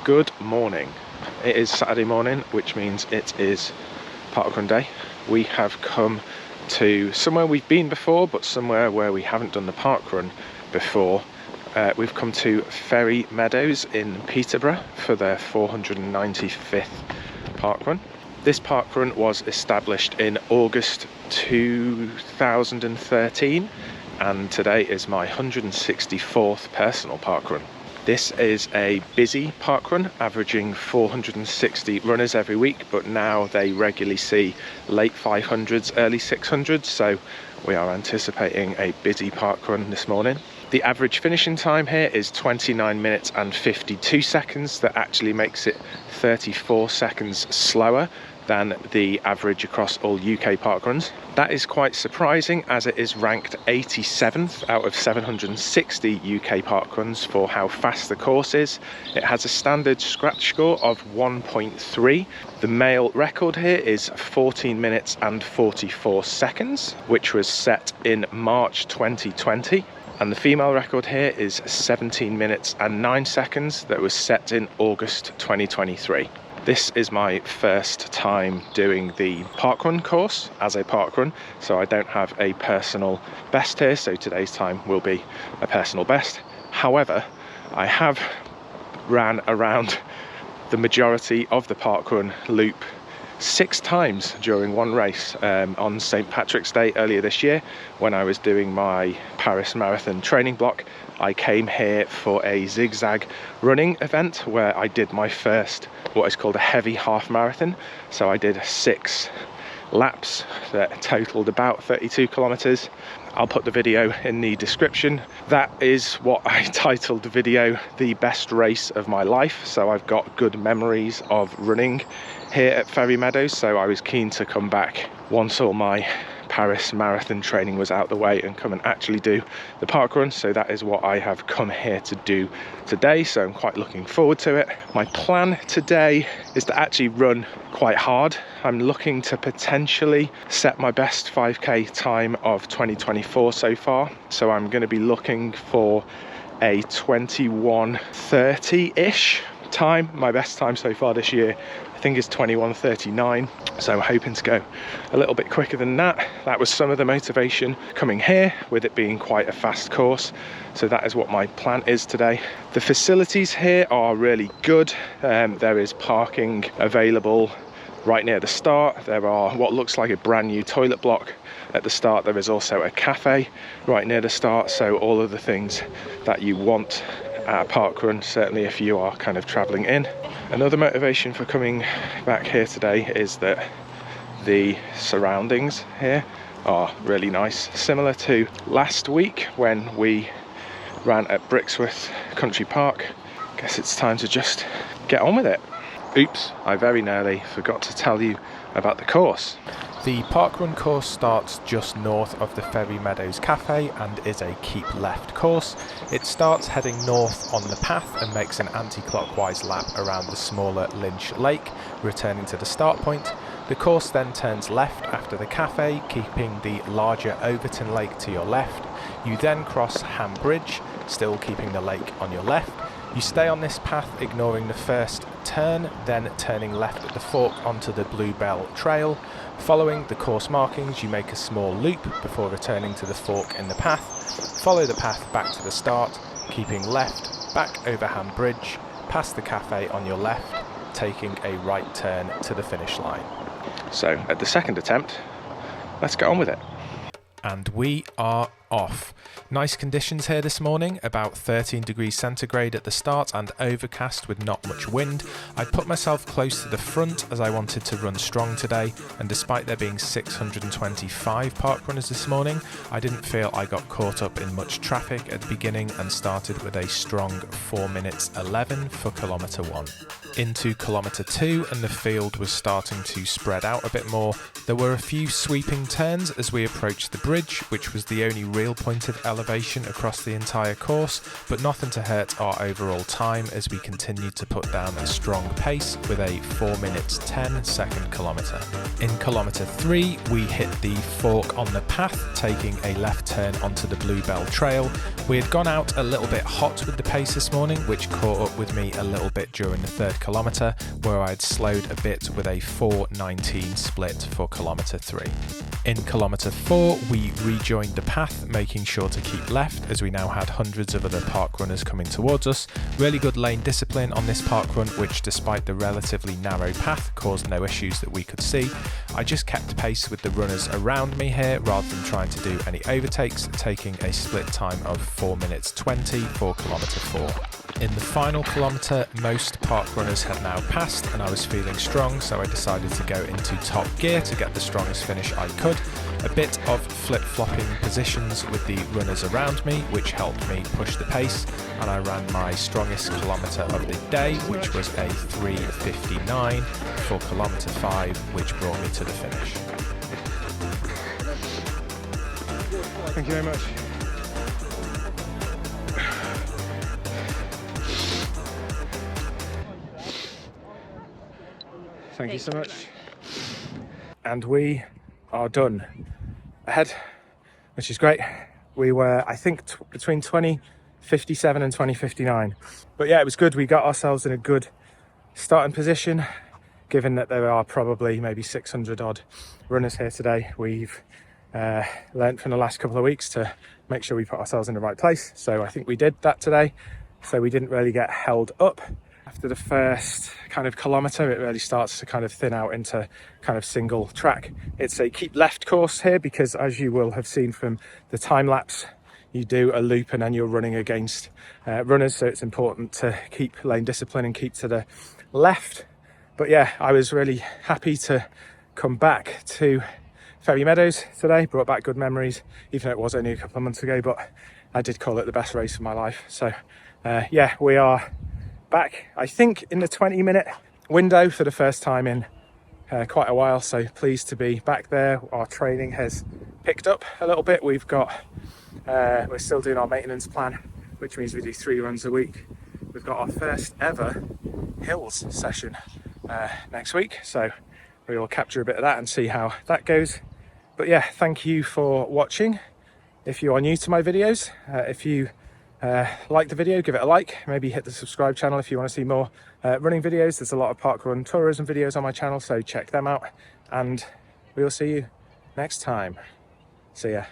Good morning. It is Saturday morning, which means it is parkrun day. We have come to somewhere we've been before, but somewhere where we haven't done the parkrun before. We've come to Ferry Meadows in Peterborough for their 495th parkrun. This parkrun was established in August 2013, and today is my 164th personal parkrun. This is a busy parkrun, averaging 460 runners every week, but now they regularly see late 500s, early 600s, so we are anticipating a busy parkrun this morning. The average finishing time here is 29 minutes and 52 seconds. That actually makes it 34 seconds slower than the average across all UK parkruns. That is quite surprising, as it is ranked 87th out of 760 UK parkruns for how fast the course is. It has a standard scratch score of 1.3. The male record here is 14 minutes and 44 seconds, which was set in March 2020. And the female record here is 17 minutes and 9 seconds that was set in August 2023. This is my first time doing the parkrun course as a parkrun, so I don't have a personal best here, so today's time will be a personal best. However, I have ran around the majority of the parkrun loop 6 times during one race on St. Patrick's Day earlier this year. When I was doing my Paris Marathon training block, I came here for a zigzag running event where I did my first what is called a heavy half marathon. So I did 6 laps that totaled about 32 kilometers. I'll put the video in the description. That is what I titled the video, The Best Race of My Life. So I've got good memories of running here at Ferry Meadows, so I was keen to come back once all my Paris Marathon training was out the way and come and actually do the parkrun. So that is what I have come here to do today, so I'm quite looking forward to it. My plan today is to actually run quite hard. I'm looking to potentially set my best 5k time of 2024 so far, so I'm going to be looking for a 21:30-ish time. My best time so far this year I think is 21:39, so I'm hoping to go a little bit quicker than that. That was some of the motivation coming here, with it being quite a fast course, so that is what my plan is today. The facilities here are really good. There is parking available right near the start. There are what looks like a brand new toilet block at the start. There is also a cafe right near the start, so all of the things that you want at a parkrun, certainly if you are kind of travelling in. Another motivation for coming back here today is that the surroundings here are really nice, similar to last week when we ran at Brixworth Country Park. Guess it's time to just get on with it. Oops, I very nearly forgot to tell you about the course. The parkrun course starts just north of the Ferry Meadows Cafe and is a keep left course. It starts heading north on the path and makes an anti-clockwise lap around the smaller Lynch Lake, returning to the start point. The course then turns left after the cafe, keeping the larger Overton Lake to your left. You then cross Ham Bridge, still keeping the lake on your left. You stay on this path, ignoring the first turn, then turning left at the fork onto the Bluebell Trail. Following the course markings, you make a small loop before returning to the fork in the path. Follow the path back to the start, keeping left, back over Ham Bridge, past the cafe on your left, taking a right turn to the finish line. So, at the second attempt, let's get on with it. And we are off. Nice conditions here this morning, about 13 degrees centigrade at the start and overcast with not much wind. I put myself close to the front as I wanted to run strong today, and despite there being 625 parkrunners this morning, I didn't feel I got caught up in much traffic at the beginning and started with a strong 4 minutes 11 for kilometer 1. Into kilometer 2 and the field was starting to spread out a bit more. There were a few sweeping turns as we approached the bridge, which was the only real real point of elevation across the entire course, but nothing to hurt our overall time as we continued to put down a strong pace with a 4 minutes 10 second kilometer. In kilometer 3, we hit the fork on the path, taking a left turn onto the Bluebell Trail. We had gone out a little bit hot with the pace this morning, which caught up with me a little bit during the 3rd kilometer, where I'd slowed a bit with a 4:19 split for kilometer 3. In kilometer 4, we rejoined the path, making sure to keep left as we now had hundreds of other park runners coming towards us. Really good lane discipline on this park run, which despite the relatively narrow path caused no issues that we could see. I just kept pace with the runners around me here rather than trying to do any overtakes, taking a split time of 4 minutes 20 for kilometer 4. In the final kilometre, most park runners had now passed and I was feeling strong, so I decided to go into top gear to get the strongest finish I could. A bit of flip-flopping positions with the runners around me, which helped me push the pace, and I ran my strongest kilometre of the day, which was a 3:59 for kilometre 5, which brought me to the finish. Thank you very much. Thank you so much. And we are done. Ahead, which is great. We were, I think, between 20:57 and 20:59. But yeah, it was good. We got ourselves in a good starting position, given that there are probably maybe 600 odd runners here today. We've learnt from the last couple of weeks to make sure we put ourselves in the right place. So I think we did that today. So we didn't really get held up. After the first kind of kilometre, it really starts to kind of thin out into kind of single track. It's a keep left course here because, as you will have seen from the time lapse, you do a loop and then you're running against runners. So it's important to keep lane discipline and keep to the left. But yeah, I was really happy to come back to Ferry Meadows today. Brought back good memories, even though it was only a couple of months ago, but I did call it the best race of my life. So yeah, we are back, I think, in the 20-minute window for the first time in quite a while, so pleased to be back there. Our training has picked up a little bit. We've got we're still doing our maintenance plan, which means we do 3 runs a week. We've got our first ever hills session next week, so we will capture a bit of that and see how that goes. But yeah, thank you for watching. If you are new to my videos, if you like the video, give it a like, maybe hit the subscribe channel if you want to see more running videos. There's a lot of parkrun tourism videos on my channel, so check them out, and we will see you next time. See ya.